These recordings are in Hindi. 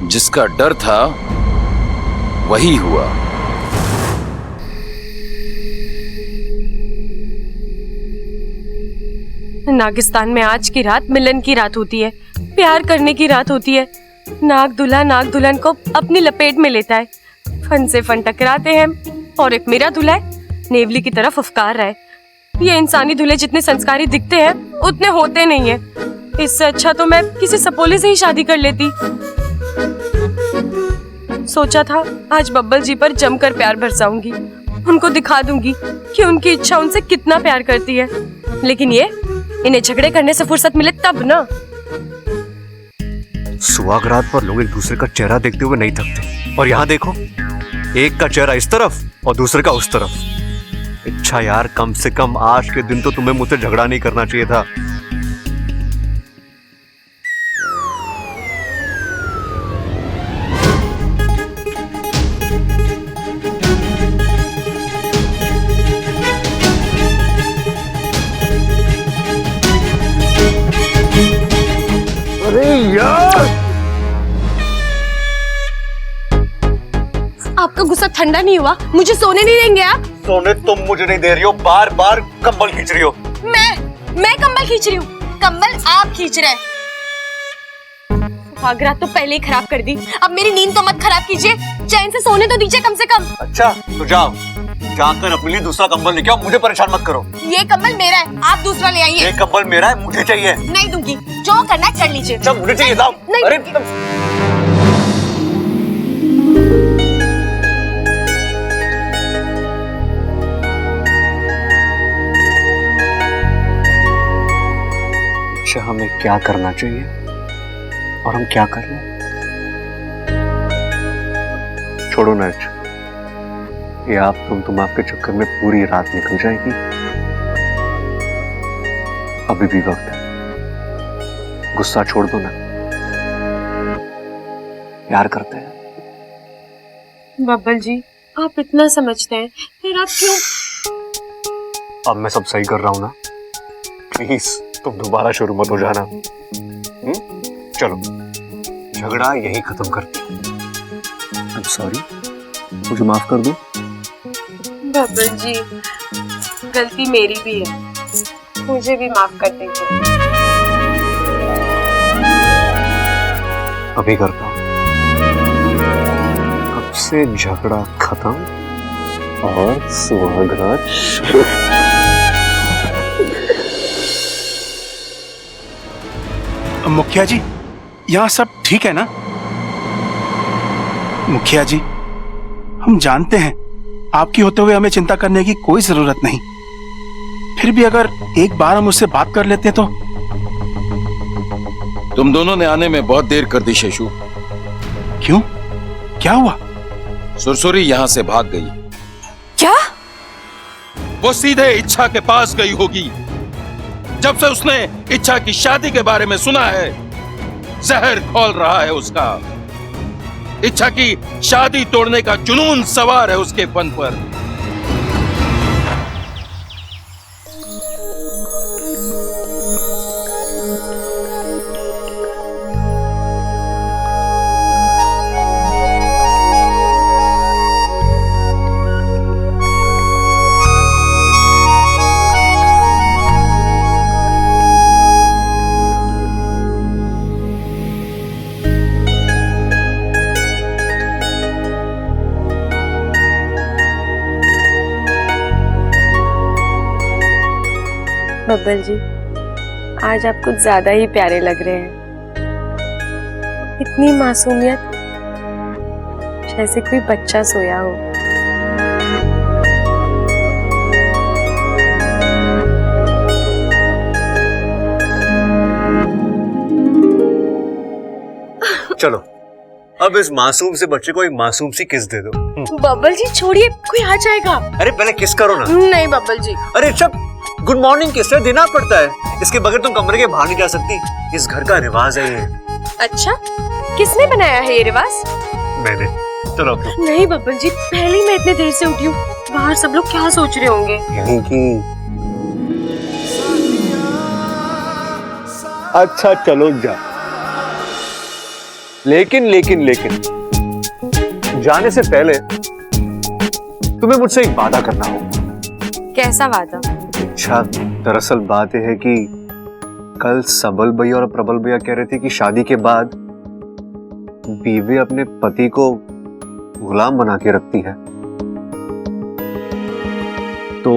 जिसका डर था वही हुआ। नागिस्तान में आज की रात मिलन की रात होती है, प्यार करने की रात होती है। नाग दूल्हा नाग दुल्हन को अपनी लपेट में लेता है, फन से फन टकराते हैं और एक मेरा दूल्हा है नेवली की तरफ फुफकार रहा है। ये इंसानी दूल्हे जितने संस्कारी दिखते हैं उतने होते नहीं है। इससे अच्छा तो मैं किसी सपोले से ही शादी कर लेती। सोचा था आज बब्बल जी पर जमकर प्यार बरसाऊंगी, उनको दिखा दूंगी कि उनकी इच्छा उनसे कितना प्यार करती है। लेकिन ये इन्हें झगड़े करने से फुर्सत मिले तब ना। सुहागरात पर लोग एक दूसरे का चेहरा देखते हुए नहीं थकते, और यहाँ देखो, एक का चेहरा इस तरफ और दूसरे का उस तरफ। अच्छा यार, कम से कम आज के दिन तो तुम्हें मुझसे झगड़ा नहीं करना चाहिए था। आपका गुस्सा ठंडा नहीं हुआ? मुझे सोने नहीं देंगे आप? सोने तुम मुझे नहीं दे रही हो, बार बार कंबल खींच रही हो। मैं कंबल खींच रही हूँ? कंबल आप खींच रहे हैं। सुहागरात तो पहले ही खराब कर दी, अब मेरी नींद तो मत खराब कीजिए, चैन से सोने तो दीजिए कम से कम। अच्छा तो जाओ, जाकर अपने लिए दूसरा कंबल लेके आओ, मुझे परेशान मत करो। ये कंबल मेरा है, आप दूसरा ले आइए। ये कंबल मेरा है, मुझे चाहिए। नहीं दूंगी, जो करना है कर लीजिए। अच्छा मुझे चाहिए, जाओ। अरे अच्छा, हमें क्या करना चाहिए और हम क्या कर रहे हैं? छोड़ो ना, ये आप तुम आपके चक्कर में पूरी रात निकल जाएगी। अभी भी वक्त है, गुस्सा छोड़ दो ना, प्यार करते हैं। बब्बल जी, आप इतना समझते हैं, फिर आप क्यों? अब मैं सब सही कर रहा हूं ना, प्लीज तुम दोबारा शुरू मत हो जाना। चलो झगड़ा यही खत्म करते हैं। I'm sorry, मुझे माफ कर दो। बब्बल जी, गलती मेरी भी है, मुझे भी माफ कर दीजिए। अभी करता हूँ। अब से झगड़ा खत्म और सुहागरात शुरू। मुखिया जी, यहाँ सब ठीक है ना? मुखिया जी, हम जानते हैं आपकी होते हुए हमें चिंता करने की कोई जरूरत नहीं, फिर भी अगर एक बार हम उससे बात कर लेते तो। तुम दोनों ने आने में बहुत देर कर दी शेषु। क्यों, क्या हुआ? सुरसुरी यहाँ से भाग गई। क्या? वो सीधे इच्छा के पास गई होगी। जब से उसने इच्छा की शादी के बारे में सुना है, जहर खोल रहा है उसका। इच्छा की शादी तोड़ने का जुनून सवार है उसके फन पर। बब्बल जी, आज आप कुछ ज्यादा ही प्यारे लग रहे हैं। इतनी मासूमियत, जैसे कोई बच्चा सोया हो। चलो अब इस मासूम से बच्चे को एक मासूम सी किस दे दो। बब्बल जी छोड़िए, कोई आ जाएगा। अरे पहले किस करो ना। नहीं बब्बल जी। अरे अच्छा, गुड मॉर्निंग किस देना पड़ता है, इसके बगैर तुम कमरे के बाहर नहीं जा सकती। इस घर का रिवाज है ये। अच्छा, किसने बनाया है ये रिवाज? मैंने। चलो अब तो। नहीं बब्बल जी, पहले ही मैं इतने देर से उठी हूँ, बाहर सब लोग क्या सोच रहे होंगे। यहीं की। अच्छा चलो जा। लेकिन जाने से पहले तुम्हें मुझसे एक वादा करना होगा। कैसा वादा? अच्छा, दरअसल बात यह है कि कल सबल भैया और प्रबल भैया कह रहे थे कि शादी के बाद बीवी अपने पति को गुलाम बना के रखती है। तो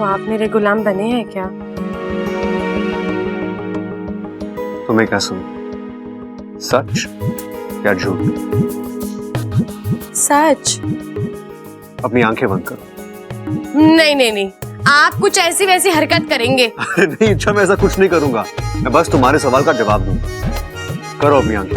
आप मेरे गुलाम बने हैं क्या? तुम्हें क्या सुन, सच या झूठ? सच। अपनी आंखें बंद करो। नहीं, आप कुछ ऐसी वैसी हरकत करेंगे। नहीं अच्छा, मैं ऐसा कुछ नहीं करूंगा, मैं बस तुम्हारे सवाल का जवाब दूंगा। करो अपनी आंखें।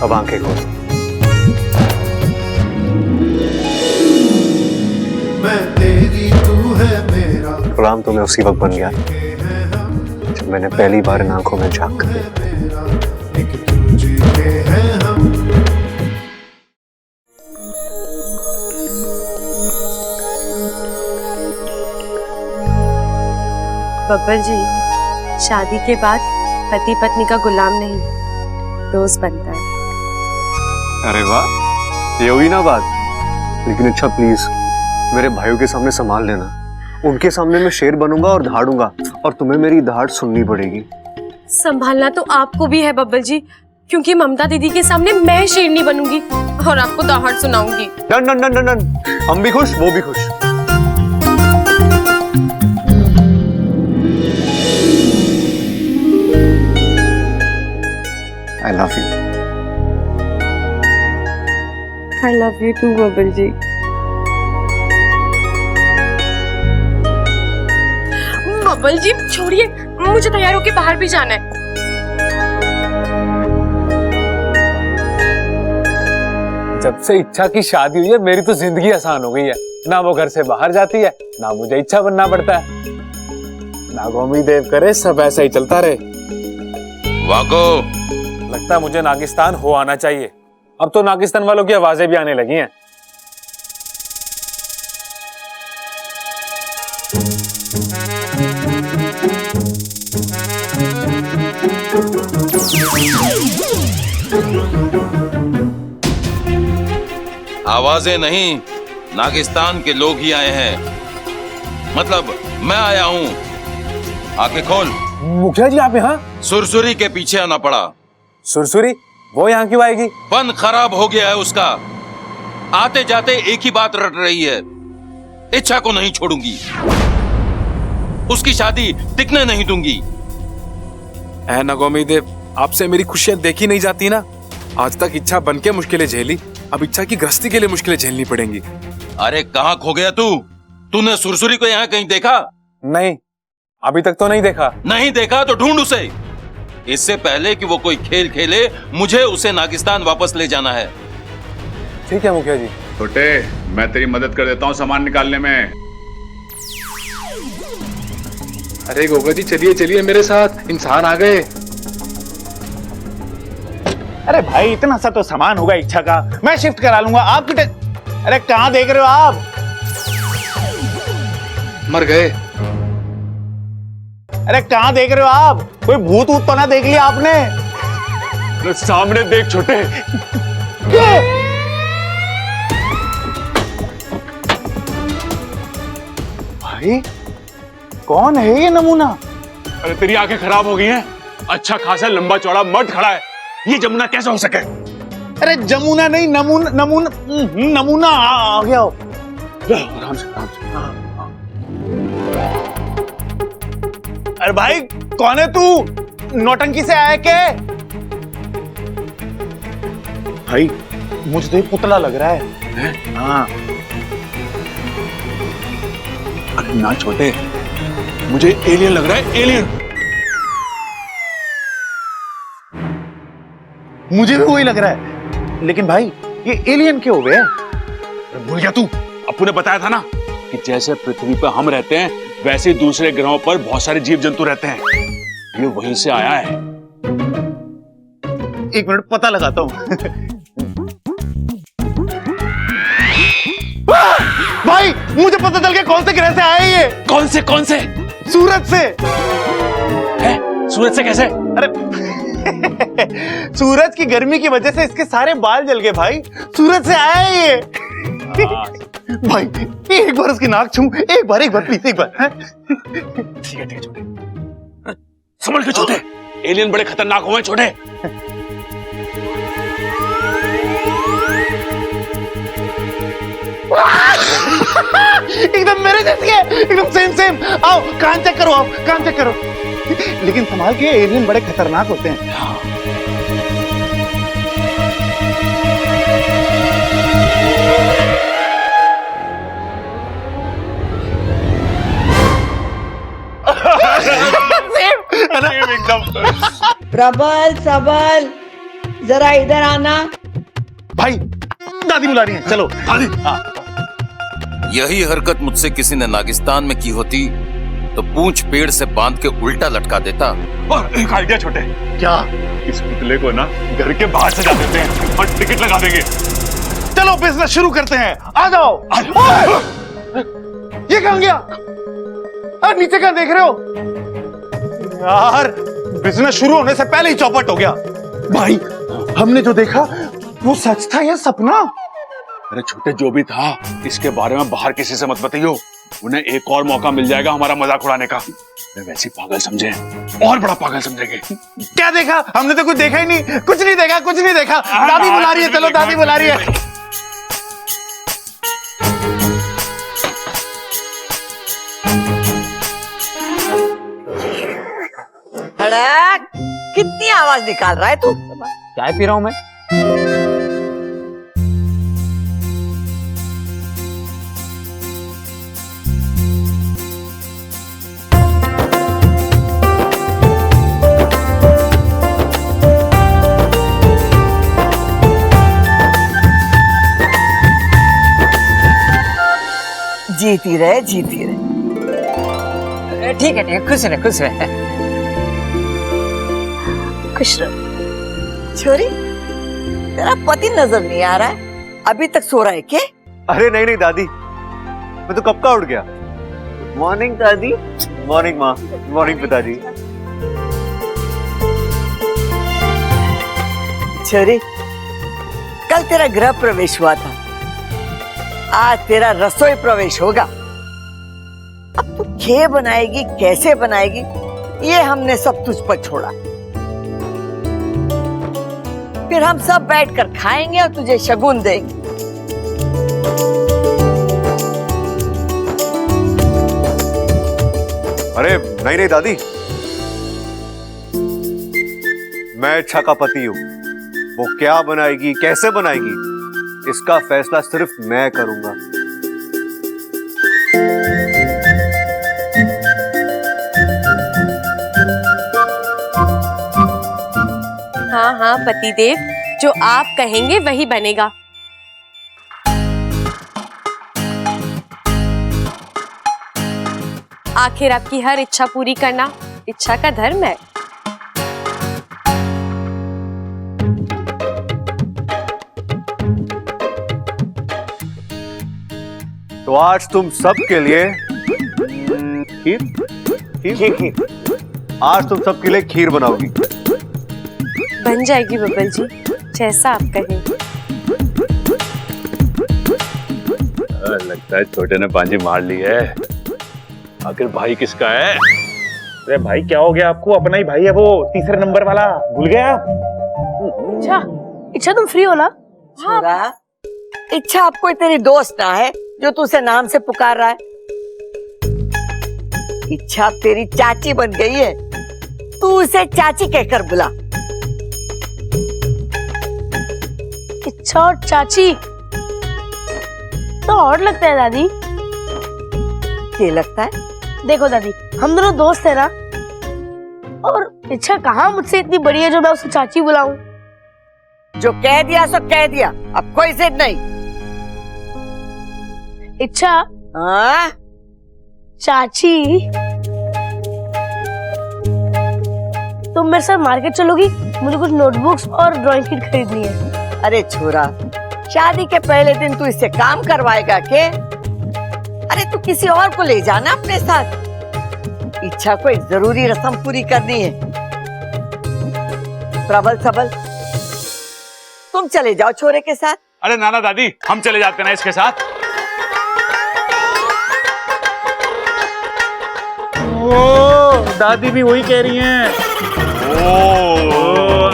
अब आंखें खोलो। मैं तेरी तू है मेरा। गुलाम तो मैं उसी वक्त बन गया जब मैंने पहली बार इन आंखों में झांक कर देखा। एक दूजे के हैं हम। बब्बल जी, शादी के बाद पति पत्नी का गुलाम नहीं, दोस्त बनता है। अरे वाह, ये हुई ना बात। लेकिन अच्छा प्लीज मेरे भाइयों के सामने संभाल लेना। उनके सामने मैं शेर बनूंगा और दहाड़ूंगा, और तुम्हें मेरी दहाड़ सुननी पड़ेगी। संभालना तो आपको भी है बब्बल जी, क्योंकि ममता दीदी के सामने मैं शेरनी बनूंगी और आपको दहाड़ सुनाऊंगी। डन डन डन डन, हम भी खुश, वो भी खुश। I love you. I love you too, Babbal जी। बब्बल जी छोड़िए, मुझे तैयार होके बाहर भी जाना है। जब से इच्छा की शादी हुई है मेरी तो जिंदगी आसान हो गई है। ना वो घर से बाहर जाती है, ना मुझे इच्छा बनना पड़ता है। नागोमी देव करे सब ऐसा ही चलता रहे। वाको, लगता है मुझे नागिस्तान हो आना चाहिए। अब तो नागिस्तान वालों की आवाजें भी आने लगी हैं। आवाजें नहीं, नागिस्तान के लोग ही आए हैं। मतलब मैं आया हूं। आंखें खोल। मुखिया जी आप यहाँ? सुरसुरी के पीछे आना पड़ा। सुरसुरी वो यहाँ क्यों आएगी? फन खराब हो गया है उसका। आते जाते एक ही बात रट रही है, इच्छा को नहीं छोड़ूंगी, उसकी शादी टिकने नहीं दूंगी। ऐ नगोमी देव, आपसे मेरी खुशियां देखी नहीं जाती ना। आज तक इच्छा बन के मुश्किलें झेली, अब इच्छा की गृहस्थी के लिए मुश्किलें झेलनी पड़ेंगी। अरे कहाँ खो गया तू? तूने सुरसुरी को यहाँ कहीं देखा? नहीं, अभी तक तो नहीं देखा। नहीं देखा तो ढूंढ उसे। इससे पहले कि वो कोई खेल खेले, मुझे उसे नागिस्तान वापस ले जाना है। ठीक है मुखिया जी। छोटे, मैं तेरी मदद कर देता हूँ सामान निकालने में। अरे गोगा जी चलिए चलिए मेरे साथ, इंसान आ गए। अरे भाई इतना सा तो सामान होगा इच्छा का, मैं शिफ्ट करा लूंगा। आप अरे कहाँ देख रहे हो आप? मर गए। अरे कहाँ देख रहे हो आप? कोई भूत ऊत तो ना देख लिया आपने? सामने देख छोटे। भाई कौन है ये नमूना? अरे तेरी आंखें खराब हो गई हैं। अच्छा खासा लंबा चौड़ा मर्द खड़ा है, ये जमुना कैसे हो सके? अरे जमुना नहीं, नमूना आ गया। आराम से आराम से। अरे भाई कौन है तू? नौटंकी से आया क्या? भाई मुझे तो ये पुतला लग रहा है। हाँ। अरे ना छोटे, मुझे एलियन लग रहा है, एलियन। मुझे भी वही लग रहा है, लेकिन भाई ये एलियन क्यों हुए? भूल गया तू? अपू ने बताया था ना कि जैसे पृथ्वी पर हम रहते हैं वैसे ही दूसरे ग्रहों पर बहुत सारे जीव जंतु रहते हैं। ये वहीं से आया है। एक मिनट पता लगाता हूं। भाई मुझे पता चल गया कौन से ग्रह से आया ये। कौन से? कौन से? सूरज से। है? सूरज से कैसे? अरे सूरज की गर्मी की वजह से इसके सारे बाल जल गए भाई। सूरज से आया है ये। भाई एक बार उसकी नाक छू, एक बार प्लीज, एक बार। ठीक है छोटे, संभल के छोटे, एलियन बड़े खतरनाक हुए छोटे। एकदम मेरे जैसी है, एकदम सेम। आओ कान चेक करो, आओ कान चेक करो। लेकिन संभाल के, एलियन बड़े खतरनाक होते हैं। एकदम। प्रबल जरा इधर आना। भाई दादी बुला रही है, चलो। दादी। हाँ। यही हरकत मुझसे किसी ने नागिस्तान में की होती तो पूंछ पेड़ से बांध के उल्टा लटका देता। और एक आइडिया छोटे, क्या? इस पुतले को ना घर के बाहर सजा देते हैं और टिकट लगा देंगे। चलो बिजनेस शुरू करते हैं, आ जाओ। ये कहां गया? अरे नीचे कहां देख रहे हो यार? बिजनेस शुरू होने से पहले ही चौपट हो गया। भाई हमने जो देखा वो सच था या सपना? अरे छोटे, जो भी था इसके बारे में बाहर किसी से मत बताइयो, उन्हें एक और मौका मिल जाएगा हमारा मजाक उड़ाने का। वे वैसे पागल समझे और बड़ा पागल समझेंगे। क्या देखा? हमने तो कुछ देखा ही नहीं, कुछ नहीं देखा। दादी बुला रही है, चलो दादी बुला रही है। अड़क, कितनी आवाज निकाल रहा है तू? चाय पी रहा हूं मैं। जीती रहे। ठीक है, खुश रहे। खुश रहो। छोरी, तेरा पति नजर नहीं आ रहा है, अभी तक सो रहा है क्या? अरे नहीं दादी, मैं तो कब का उठ गया। गुड मॉर्निंग दादी। मॉर्निंग माँ। मॉर्निंग पिताजी। छोरी, कल तेरा गृह प्रवेश हुआ था, आज तेरा रसोई प्रवेश होगा। अब तू क्या बनाएगी, कैसे बनाएगी, ये हमने सब तुझ पर छोड़ा। फिर हम सब बैठकर खाएंगे और तुझे शगुन देंगे। अरे नहीं दादी, मैं इच्छा का पति हूं। वो क्या बनाएगी, कैसे बनाएगी, इसका फैसला सिर्फ मैं करूंगा। हाँ पतिदेव, जो आप कहेंगे वही बनेगा। आखिर आपकी हर इच्छा पूरी करना इच्छा का धर्म है। तो आज तुम सबके लिए खीर। आज तुम सबके लिए खीर बनाओगी। बन जाएगी बबल जी, जैसा आप कहें। लगता है छोटे ने बाजी मार ली है। आखिर भाई किसका है? अरे भाई क्या हो गया आपको? अपना ही भाई है वो, तीसरे नंबर वाला, भूल गए आप? इच्छा तुम फ्री हो ना? छोरा, इच्छा अब कोई तेरी दोस्त ना है जो तुझसे नाम से पुकार रहा है। इच्छा तेरी चाची बन गई है, तू उसे चाची कहकर बुला। इच्छा और चाची तो और लगता है दादी। क्या लगता है? देखो दादी, हम दोनों दोस्त है ना, और इच्छा कहाँ मुझसे इतनी बड़ी है जो मैं उसे चाची बुलाऊं। जो कह दिया सो कह दिया, अब कोई जिद नहीं। इच्छा। हाँ? चाची, तुम मेरे साथ मार्केट चलोगी? मुझे कुछ नोटबुक्स और ड्राइंग किट खरीदनी है। अरे छोरा, शादी के पहले दिन तू इससे काम करवाएगा के? अरे तू किसी और को ले जाना अपने साथ। इच्छा को एक जरूरी रस्म पूरी करनी है। प्रबल सबल, तुम चले जाओ छोरे के साथ। अरे नाना दादी, हम चले जाते ना इसके साथ। ओ, दादी भी वही कह रही हैं।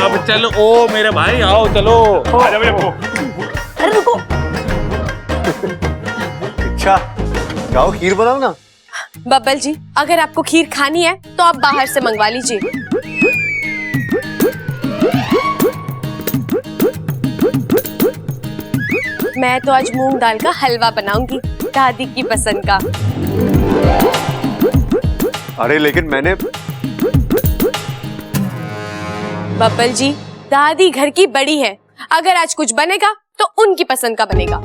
अब चलो, ओ मेरे भाई आओ, चलो। आजा भैया को। अरे रुको। अच्छा, जाओ खीर बनाओ ना। बब्बल जी, अगर आपको खीर खानी है तो आप बाहर से मंगवा लीजिए। मैं तो आज मूंग दाल का हलवा बनाऊंगी, दादी की पसंद का। अरे लेकिन मैंने। बब्बल जी, दादी घर की बड़ी है, अगर आज कुछ बनेगा तो उनकी पसंद का बनेगा।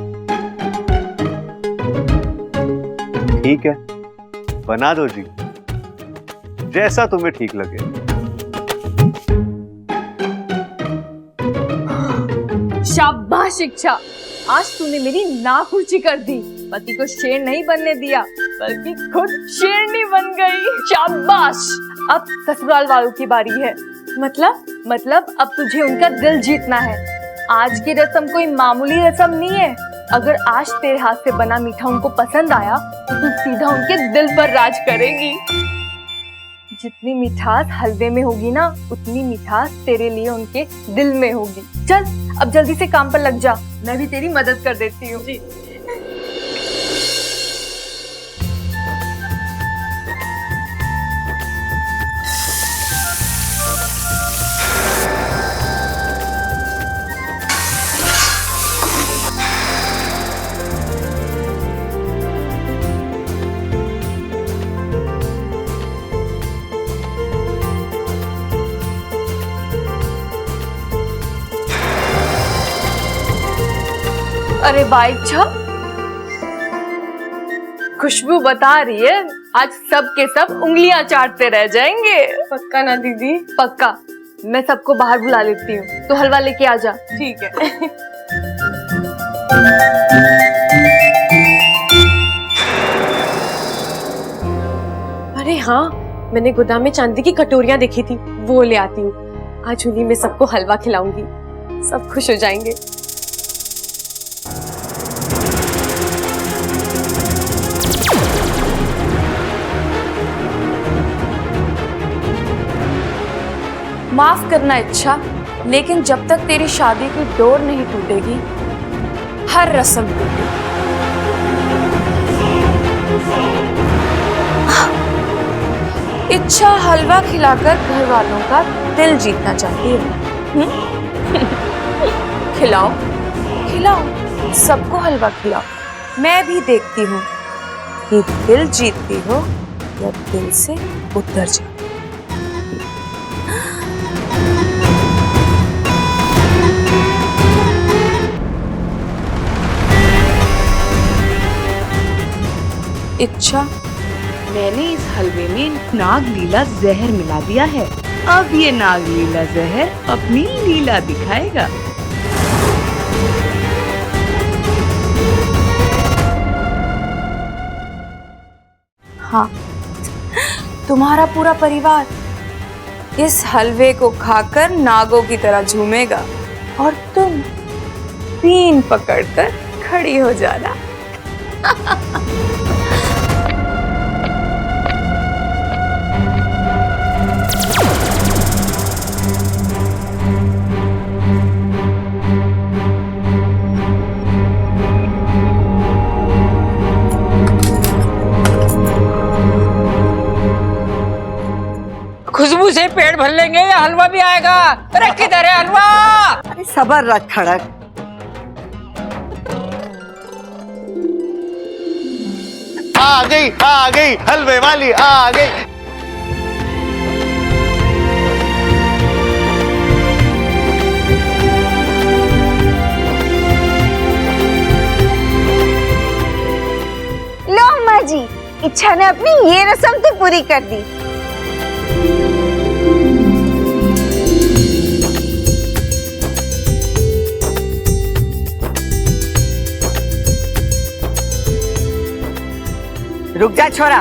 ठीक है, बना दो जी, जैसा तुम्हें ठीक लगे। शाबाश इच्छा, आज तूने मेरी नाक ऊंची कर दी। पति को शेर नहीं बनने दिया, बल्कि खुद शेरनी बन गई। शाबाश। अब ससुराल वालों की बारी है। मतलब अब तुझे उनका दिल जीतना है। आज की रस्म कोई मामूली रस्म नहीं है। अगर आज तेरे हाथ से बना मीठा उनको पसंद आया तो तू सीधा उनके दिल पर राज करेगी। जितनी मिठास हलवे में होगी ना, उतनी मिठास तेरे लिए उनके दिल में होगी। चल अब जल्दी से काम पर लग जा, मैं भी तेरी मदद कर देती हूँ। अरे वाह इच्छा, खुशबू बता रही है आज सब के सब उंगलियां चाटते रह जाएंगे। पक्का ना दीदी? पक्का। मैं सबको बाहर बुला लेती हूँ, तो हलवा लेके आ जा। ठीक है। अरे हाँ, मैंने गोदाम में चांदी की कटोरियां देखी थी, वो ले आती हूँ। आज उन्हीं में सबको हलवा खिलाऊंगी, सब खुश हो जाएंगे। माफ करना इच्छा, लेकिन जब तक तेरी शादी की डोर नहीं टूटेगी, हर रस्म टूटेगी। इच्छा हलवा खिलाकर घर वालों का दिल जीतना चाहती है। खिलाओ खिलाओ, सबको हलवा खिलाओ। मैं भी देखती हूँ कि दिल जीतती हो या दिल से उतर जाओ। इच्छा, मैंने इस हलवे में नागलीला जहर मिला दिया है। अब ये नागलीला जहर अपनी लीला दिखाएगा। हाँ, तुम्हारा पूरा परिवार इस हलवे को खाकर नागों की तरह झूमेगा और तुम पीन पकड़कर खड़ी हो जाना। खुशबू से पेट भर लेंगे या हलवा भी आएगा। अरे किधर है हलवा? अरे सबर रख खड़क, आ गई हलवे वाली आ गई। लो अम्मा जी, इच्छा ने अपनी ये रस्म तो पूरी कर दी। रुक जा छोरा,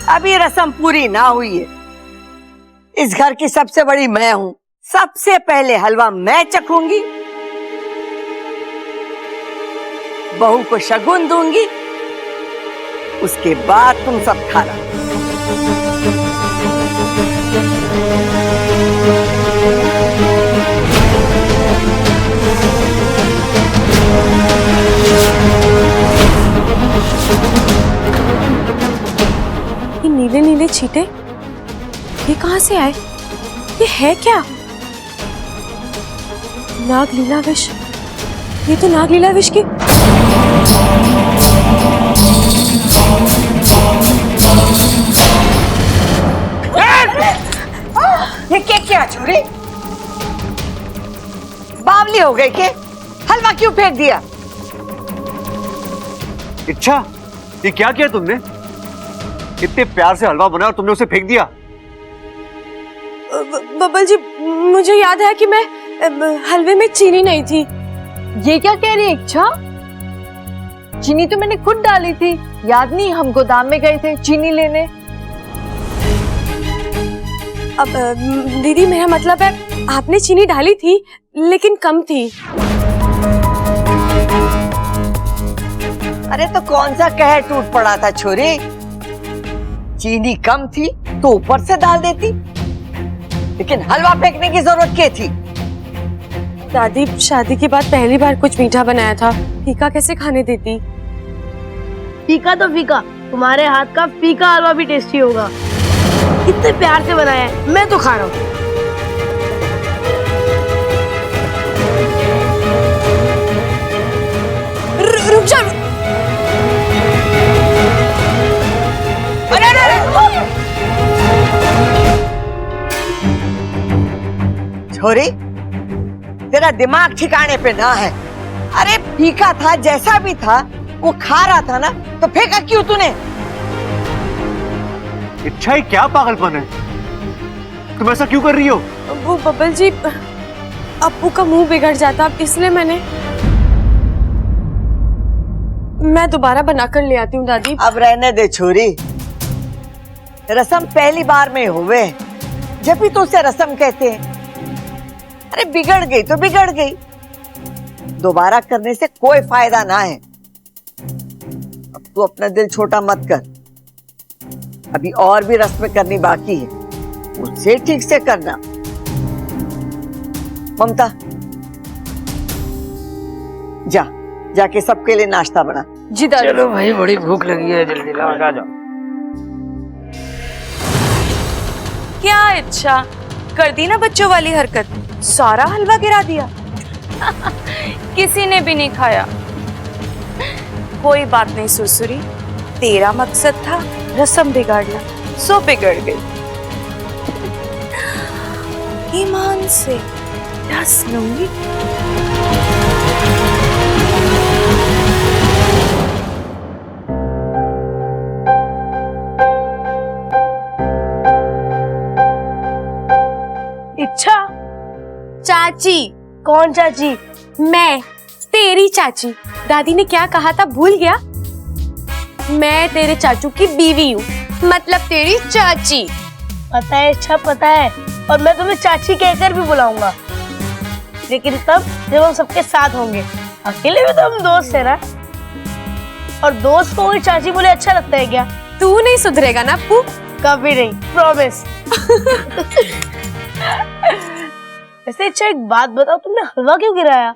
अभी रस्म पूरी ना हुई है। इस घर की सबसे बड़ी मैं हूं, सबसे पहले हलवा मैं चखूंगी, बहू को शगुन दूंगी, उसके बाद तुम सब खाना। ये नीले नीले छींटे ये कहां से आए? ये है क्या? नागलीला विष, ये तो नागलीला विष की। ये क्या चोरी? बावली हो गई के? हलवा क्यों फेंक दिया? इच्छा, ये क्या किया तुमने? इतने प्यार से हलवा बनाया और तुमने उसे फेंक दिया। बबल जी, मुझे याद है कि मैं हलवे में चीनी नहीं थी। ये क्या कह रही है इच्छा? चीनी तो मैंने खुद डाली थी, याद नहीं? हम गोदाम में गए थे चीनी लेने। अब दीदी, मेरा मतलब है आपने चीनी डाली थी लेकिन कम थी। अरे तो कौन सा कहर टूट पड़ा था छोरी? चीनी कम थी तो ऊपर से डाल देती, लेकिन हलवा फेंकने की जरूरत क्या थी? दादी, शादी के बाद पहली बार कुछ मीठा बनाया था, फीका कैसे खाने देती? फीका तो फीका, तुम्हारे हाथ का फीका हलवा भी टेस्टी होगा। इतने प्यार से बनाया है, मैं तो खा रहा हूँ। रुक जा। छोरी, तेरा दिमाग ठिकाने पे ना है। अरे फीका था, जैसा भी था, वो खा रहा था ना, तो फेंका क्यों तूने? इच्छा, ही क्या पागलपन है? तुम ऐसा क्यों कर रही हो? वो बबल जी, अप्पू का मुंह बिगड़ जाता, इसलिए मैं दोबारा बनाकर ले आती हूँ दादी। अब रहने दे छोरी, रस्म पहली बार में हुए, जब भी तो उसे रस्म कहते हैं। अरे बिगड़ गई तो बिगड़ गई, दोबारा करने से कोई फायदा ना है। अब तू अपना दिल छोटा मत कर, अभी और भी रस्में करनी बाकी है, उससे ठीक से करना। ममता, जाके सबके लिए नाश्ता बना। जी दादी। चलो भाई, बड़ी भूख लगी है, जल्दी ला आ जाओ। क्या इच्छा कर दी ना बच्चों वाली हरकत, सारा हलवा गिरा दिया। किसी ने भी नहीं खाया। कोई बात नहीं सुसुरी, तेरा मकसद था रस्म बिगाड़ना, सो बिगड़ गई। ईमान से डस लूंगी। इच्छा, चाची। कौन चाची? मैं, तेरी चाची। दादी ने क्या कहा था, भूल गया? मैं तेरे चाचू की बीवी हूँ, मतलब तेरी चाची। पता है इच्छा, पता है, और मैं तुम्हें चाची कहकर भी बुलाऊंगा, लेकिन तब जब हम सबके साथ होंगे। अकेले में तो हम दोस्त है ना, और दोस्त को कोई चाची बोले अच्छा लगता है क्या? तू नहीं सुधरेगा ना अप्पू? कभी नहीं, प्रॉमिस। वैसे अच्छा एक बात बताओ, तुमने हलवा क्यों गिराया?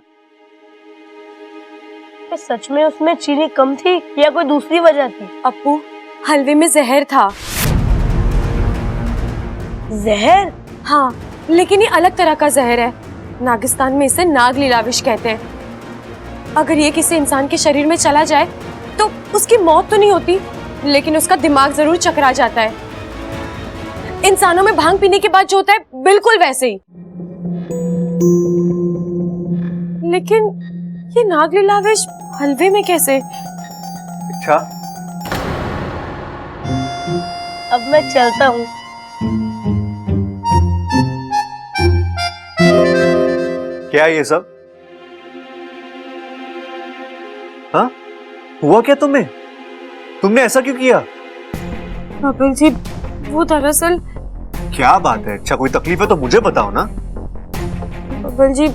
सच में उसमें चीनी कम थी या कोई दूसरी वजह थी? अप्पू, हलवे में जहर था। जहर? हाँ, लेकिन ये अलग तरह का जहर है। नागिस्तान में इसे नागलीला विष कहते हैं। अगर ये किसी इंसान के शरीर में चला जाए तो उसकी मौत तो नहीं होती, लेकिन उसका दिमाग जरूर चकरा जाता है। इंसानों में भांग पीने के बाद जो होता है बिल्कुल वैसे ही। लेकिन ये नागलीलावेश हलवे में कैसे? अच्छा, अब मैं चलता हूँ। क्या ये सब? हाँ, हुआ क्या तुम्हें? तुमने ऐसा क्यों किया? बबल जी, वो दरअसल। क्या बात है? अच्छा, कोई तकलीफ है तो मुझे बताओ ना। बबल जी,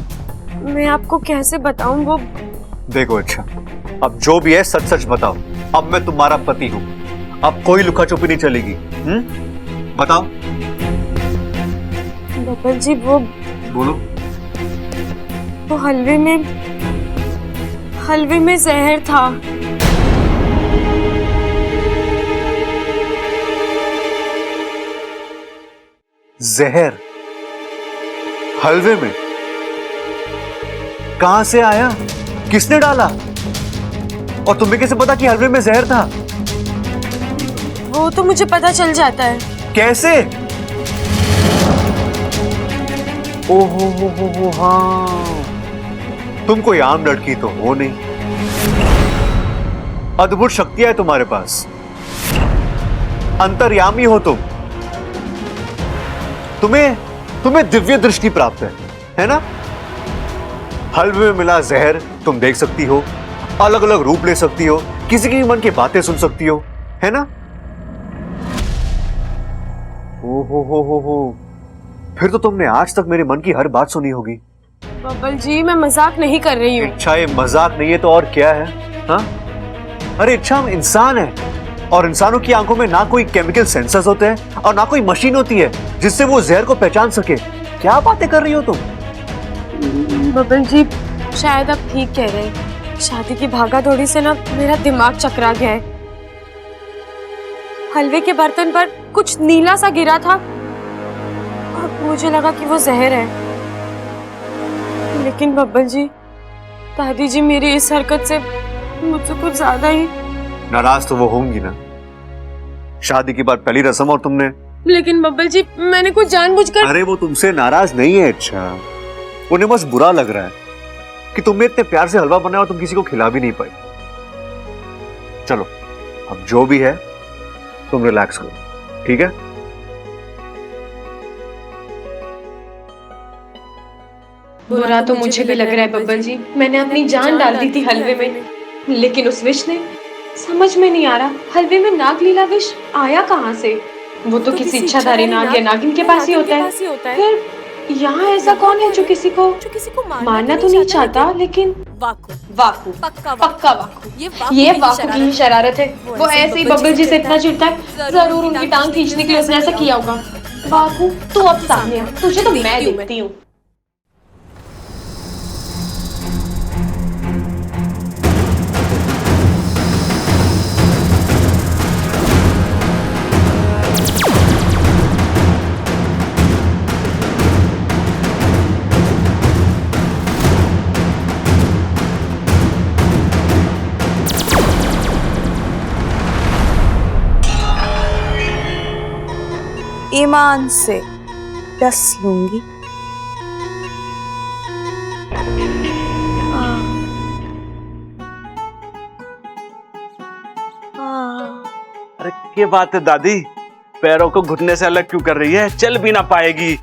मैं आपको कैसे बताऊं वो। देखो अच्छा, अब जो भी है सच सच बताओ। अब मैं तुम्हारा पति हूँ, अब कोई लुका छुपी नहीं चलेगी। बताओ। बबल जी, वो बोलो। वो हलवे में जहर था। जहर हलवे में? कहां से आया? किसने डाला? और तुम्हें कैसे पता कि हलवे में जहर था? वो तो मुझे पता चल जाता है। कैसे? ओहो हाँ, तुम कोई आम लड़की तो हो नहीं, अद्भुत शक्तियां है तुम्हारे पास, अंतर्यामी हो तुम। तुम्हें दिव्य दृष्टि प्राप्त है ना? हलवे में मिला जहर तुम देख सकती हो, अलग अलग रूप ले सकती हो, किसी की मन की बातें सुन सकती हो, है ना? हो, फिर तो तुमने आज तक मेरे मन की हर बात सुनी होगी। बबल जी, मैं मजाक नहीं कर रही हूँ। इच्छा ये मजाक नहीं है तो और क्या है? हाँ? अरे इच्छा, हम इंसान है, और इंसानों की आंखों में ना कोई केमिकल सेंसर्स होते हैं और ना कोई मशीन होती है जिससे वो जहर को पहचान सके। क्या बातें कर रही हो तुम? बबल जी, शायद आप ठीक कह रहे हैं। शादी की भागा दौड़ी से ना मेरा दिमाग चकरा गया है। हलवे के बर्तन पर कुछ नीला सा गिरा था और मुझे लगा कि वो जहर है। लेकिन बब्बल जी, दादी जी मेरी इस हरकत से मुझसे कुछ ज्यादा ही नाराज तो वो होंगी ना, शादी के बाद पहली रस्म और तुमने। लेकिन बब्बल जी, मैंने कुछ जानबूझकर। अरे वो तुमसे नाराज नहीं है, अच्छा उन्हें बस बुरा लग रहा है कि तुमने इतने प्यार से हलवा बनाया और तुम किसी को खिला भी नहीं पाई। चलो अब जो भी है तुम रिलैक्स करो, ठीक है? बुरा तो मुझे भी लग रहा है बब्बल जी। मैंने अपनी जान डाल दी थी हलवे में, लेकिन उस विष ने, समझ में नहीं आ रहा हलवे में नागलीला विष आया कहाँ से। वो तो किसी इच्छाधारी नाग या नागिन के पास ही होता है। फिर यहाँ ऐसा कौन है जो किसी को मारना तो नहीं चाहता, लेकिन वाकू पक्का वाकू। ये वाकू की ही शरारत है। वो ऐसे ही बब्बल जी से इतना चिढ़ता है, जरूर उनकी टांग खींचने के लिए उसने ऐसा किया होगा। वाकू, तू अब सामने आ, तुझे तो मैं देखती हूँ। ईमान से 10 लूंगी। अरे क्या बात है दादी, पैरों को घुटने से अलग क्यों कर रही है? चल भी ना पाएगी।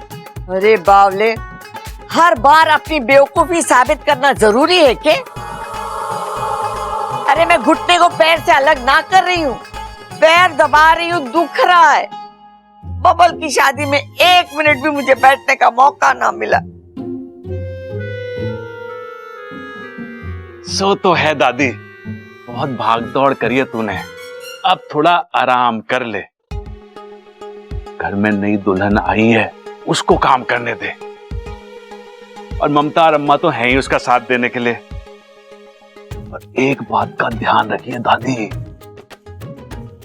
अरे बावले, हर बार अपनी बेवकूफी साबित करना जरूरी है क्या? अरे मैं घुटने को पैर से अलग ना कर रही हूँ, पैर दबा रही हूँ, दुख रहा है। बबल की शादी में 1 मिनट भी मुझे बैठने का मौका ना मिला। सो तो है दादी, बहुत भाग दौड़ करी है तूने, अब थोड़ा आराम कर ले। घर में नई दुल्हन आई है, उसको काम करने दे, और ममता और अम्मा तो हैं ही उसका साथ देने के लिए। और एक बात का ध्यान रखिए दादी,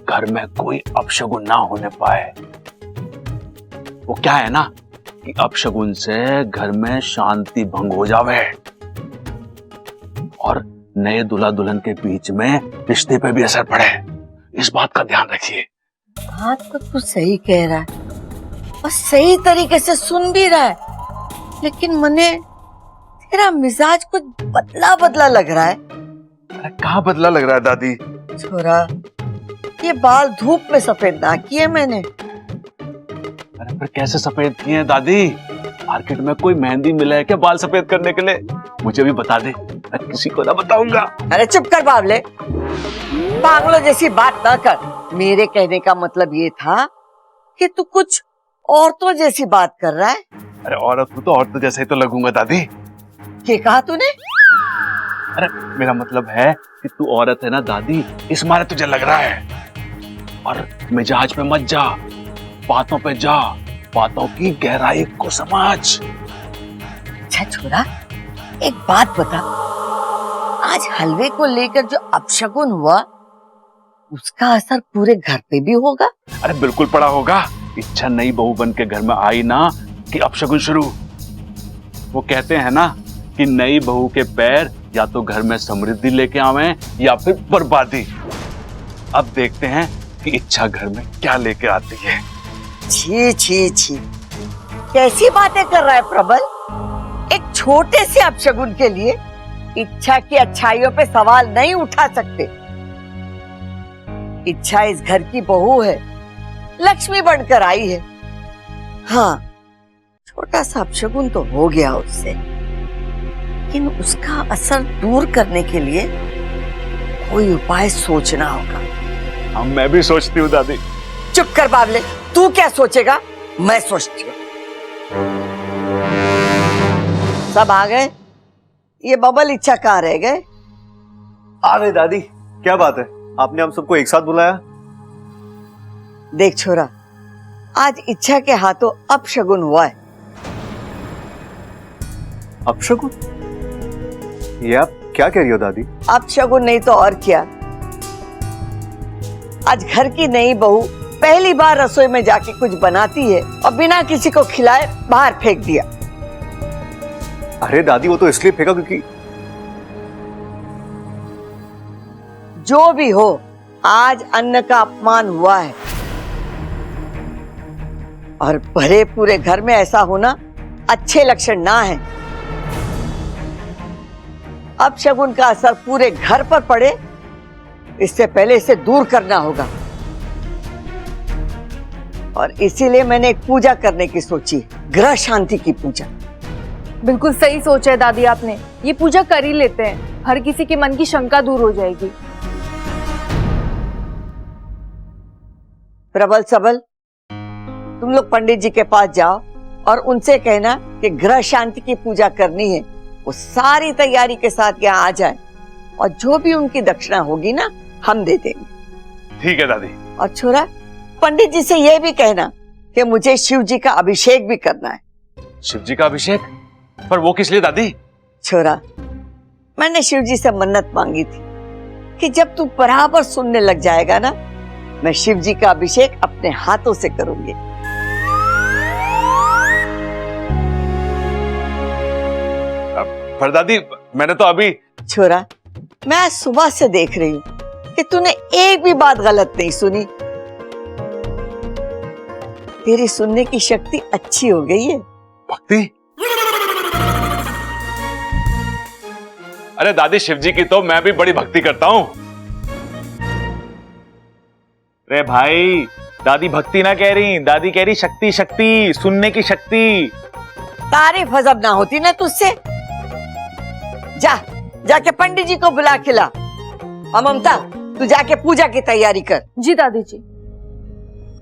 घर में कोई अपशगुन ना होने पाए। वो क्या है ना कि अपशगुन से घर में शांति भंग हो जावे, और नए दूल्हा दुल्हन के बीच में रिश्ते पे भी असर पड़े, इस बात का ध्यान रखिए। बात तो तू सही कह रहा है और सही तरीके से सुन भी रहा है, लेकिन मने तेरा मिजाज कुछ बदला बदला लग रहा है। अरे कहाँ बदला लग रहा है दादी? छोरा, ये बाल धूप में सफेद ना किए मैंने। अरे फिर कैसे सफेद किए हैं दादी? मार्केट में कोई मेहंदी मिला है क्या बाल सफेद करने के लिए? मुझे भी बता दे, मैं किसी को ना बताऊंगा। अरे चुप कर बावले, पागलों जैसी बात ना कर। मेरे कहने का मतलब ये था कि तू कुछ औरतों जैसी बात कर रहा है। अरे औरत हूँ तो औरत जैसे ही तो लगूंगा दादी। क्या कहा तूने? अरे मेरा मतलब है कि तू औरत है ना दादी, इस मारे तुझे लग रहा है। और मिजाज पे मत जा, बातों पे जा, बातों की गहराई को समझ। अच्छा छोरा, एक बात बता, आज हलवे को लेकर जो अपशगुन हुआ उसका असर पूरे घर पे भी होगा? अरे बिल्कुल पड़ा होगा। इच्छा नई बहू बन के घर में आई ना कि अपशगुन शुरू। वो कहते हैं ना कि नई बहू के पैर या तो घर में समृद्धि लेके आवे या फिर बर्बादी। अब देखते हैं कि इच्छा घर में क्या लेके आती है। छी छी छी, कैसी बातें कर रहा है प्रबल? एक छोटे से अपशगुन के लिए इच्छा की अच्छाइयों पे सवाल नहीं उठा सकते। इच्छा इस घर की बहू है, लक्ष्मी बनकर आई है। हाँ, छोटा सा अपशगुन तो हो गया उससे, लेकिन उसका असर दूर करने के लिए कोई उपाय सोचना होगा। मैं भी सोचती हूँ दादी। चुप कर बावले, तू क्या सोचेगा? मैं सोचती हूँ। सब आ गए? ये बबल इच्छा कहाँ रह गए? आ गए दादी। क्या बात है, आपने हम सबको एक साथ बुलाया? देख छोरा, आज इच्छा के हाथों अपशगुन हुआ है। अपशगुन? ये आप क्या कह रही हो दादी? अपशगुन नहीं तो और क्या। आज घर की नई बहू पहली बार रसोई में जाके कुछ बनाती है और बिना किसी को खिलाए बाहर फेंक दिया। अरे दादी, वो तो इसलिए फेंका क्योंकि जो भी हो, आज अन्न का अपमान हुआ है और भरे पूरे घर में ऐसा होना अच्छे लक्षण ना है। अब शगुन का असर पूरे घर पर पड़े, इससे पहले इसे दूर करना होगा। और इसीलिए मैंने एक पूजा करने की सोची, ग्रह शांति की पूजा। बिल्कुल सही सोचा है दादी आपने, ये पूजा कर ही लेते हैं, हर किसी के मन की शंका दूर हो जाएगी। प्रबल सबल, तुम लोग पंडित जी के पास जाओ और उनसे कहना कि ग्रह शांति की पूजा करनी है। वो सारी तैयारी के साथ यहाँ आ जाए और जो भी उनकी दक्षिणा होगी ना, हम दे देंगे। ठीक है दादी। और छोरा, पंडित जी से यह भी कहना कि मुझे शिव जी का अभिषेक भी करना है। शिव जी का अभिषेक? पर वो किस लिए दादी? छोरा, मैंने शिव जी से मन्नत मांगी थी कि जब तू बराबर सुनने लग जाएगा ना, मैं शिव जी का अभिषेक अपने हाथों से करूंगी। पर दादी, मैंने तो अभी। छोरा, मैं आज सुबह से देख रही हूँ कि तूने एक भी बात गलत नहीं सुनी। तेरी सुनने की शक्ति अच्छी हो गई है। भक्ति? अरे दादी, शिव जी की तो मैं भी बड़ी भक्ति करता हूँ। अरे भाई, दादी भक्ति ना कह रही, दादी कह रही शक्ति, शक्ति, सुनने की शक्ति। तारीफ हजब ना होती ना तुझसे। जा, जाके पंडित जी को बुला के ला। और ममता, तू जाके पूजा की तैयारी कर। जी दादी जी।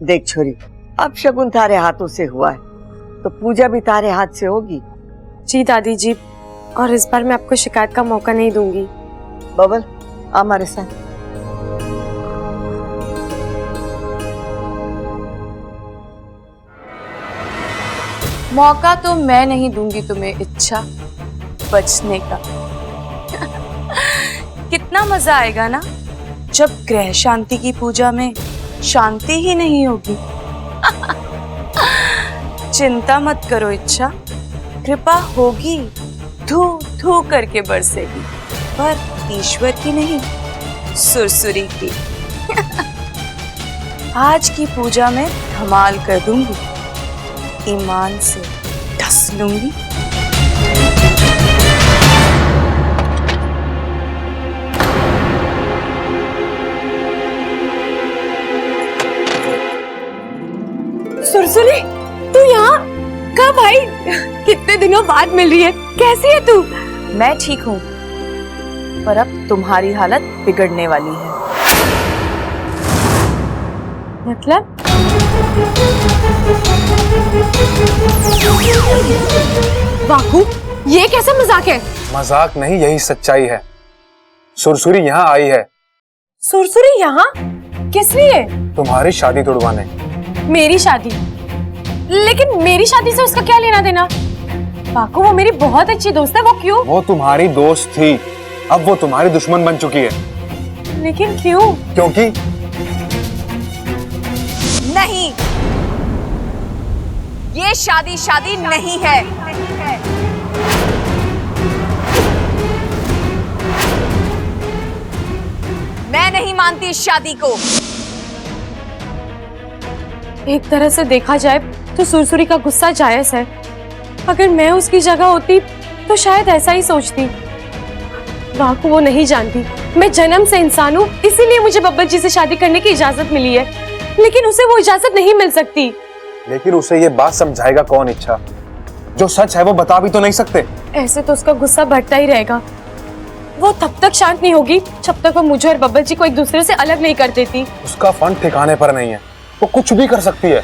देख छोरी, अब शगुन तारे हाथों से हुआ है तो पूजा भी तारे हाथ से होगी। जी दादी जी, और इस बार मैं आपको शिकायत का मौका नहीं दूंगी। बबल, हमारे साथ। मौका तो मैं नहीं दूंगी तुम्हें इच्छा बचने का। कितना मजा आएगा ना जब ग्रह शांति की पूजा में शांति ही नहीं होगी। चिंता मत करो इच्छा, कृपा होगी, धू धू करके बरसेगी। पर ईश्वर की नहीं, सुरसुरी की। आज की पूजा में धमाल कर दूंगी, ईमान से ढस लूंगी। सुरसुरी, तू यहाँ कब आई? कितने दिनों बाद मिल रही है, कैसी है तू? मैं ठीक हूँ, पर अब तुम्हारी हालत बिगड़ने वाली है। मतलब? बाकू, ये कैसा मजाक है? मजाक नहीं, यही सच्चाई है। सुरसुरी यहाँ आई है। सुरसुरी यहाँ किस लिए? तुम्हारी शादी तोड़वाने। मेरी शादी? लेकिन मेरी शादी से उसका क्या लेना देना? बाकू, वो मेरी बहुत अच्छी दोस्त है, वो क्यों? वो तुम्हारी दोस्त थी, अब वो तुम्हारी दुश्मन बन चुकी है। लेकिन क्यों? क्योंकि नहीं, ये शादी नहीं है। मैं नहीं मानती इस शादी को। एक तरह से देखा जाए तो सुरसुरी का गुस्सा जायज है। अगर मैं उसकी जगह होती तो शायद ऐसा ही सोचती। बाकू, वो नहीं जानती मैं जन्म से इंसान हूँ, इसीलिए मुझे बब्बर जी से शादी करने की इजाजत मिली है, लेकिन उसे वो इजाजत नहीं मिल सकती। लेकिन उसे ये बात समझाएगा कौन? इच्छा, जो सच है वो बता भी तो नहीं सकते। ऐसे तो उसका गुस्सा बढ़ता ही रहेगा। वो तब तक शांत नहीं होगी जब तक वो मुझे और बब्बर जी को एक दूसरे से अलग नहीं कर देती। उसका फन ठिकाने पर नहीं है, वो कुछ भी कर सकती है।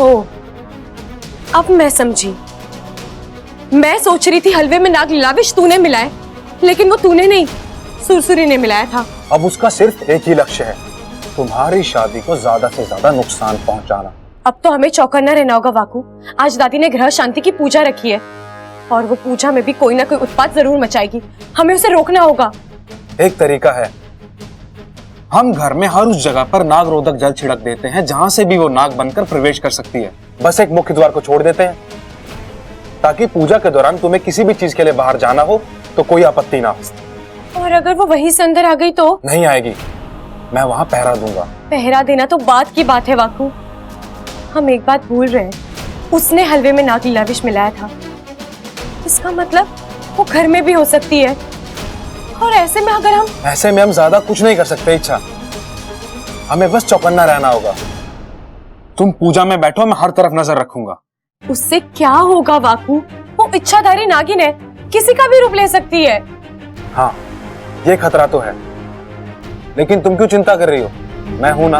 ओ, अब मैं समझी। मैं सोच रही थी हलवे में नाग लाविश तूने मिलाए, लेकिन वो तूने नहीं, सुरसुरी ने मिलाया था। अब उसका सिर्फ एक ही लक्ष्य है, तुम्हारी शादी को ज्यादा से ज्यादा नुकसान पहुंचाना। अब तो हमें चौकन्ना रहना होगा वाकू। आज दादी ने ग्रह शांति की पूजा रखी है और वो पूजा में भी कोई ना कोई उत्पात जरूर मचाएगी। हमें उसे रोकना होगा। एक तरीका है, हम घर में हर उस जगह पर नाग रोधक जल छिड़क देते हैं जहां से भी वो नाग बनकर प्रवेश कर सकती है। बस एक मुख्य द्वार को छोड़ देते हैं ताकि पूजा के दौरान तुम्हें किसी भी चीज के लिए बाहर जाना हो तो कोई आपत्ति ना हो। और अगर वो वहीं से अंदर आ गई तो? नहीं आएगी, मैं वहां पहरा दूंगा। पहरा देना तो बात की बात है वाकू। हम एक बात भूल रहे हैं, उसने हलवे में नाग लाविश मिलाया था। इसका मतलब वो घर में भी हो सकती है। और ऐसे में अगर हम ज्यादा कुछ नहीं कर सकते इच्छा, हमें बस चौकन्ना रहना होगा। तुम पूजा में बैठो, मैं हर तरफ नजर रखूंगा। उससे क्या होगा वाकू? वो इच्छाधारी नागिन है, किसी का भी रूप ले सकती है। हाँ, ये खतरा तो है, लेकिन तुम क्यों चिंता कर रही हो? मैं हूं ना।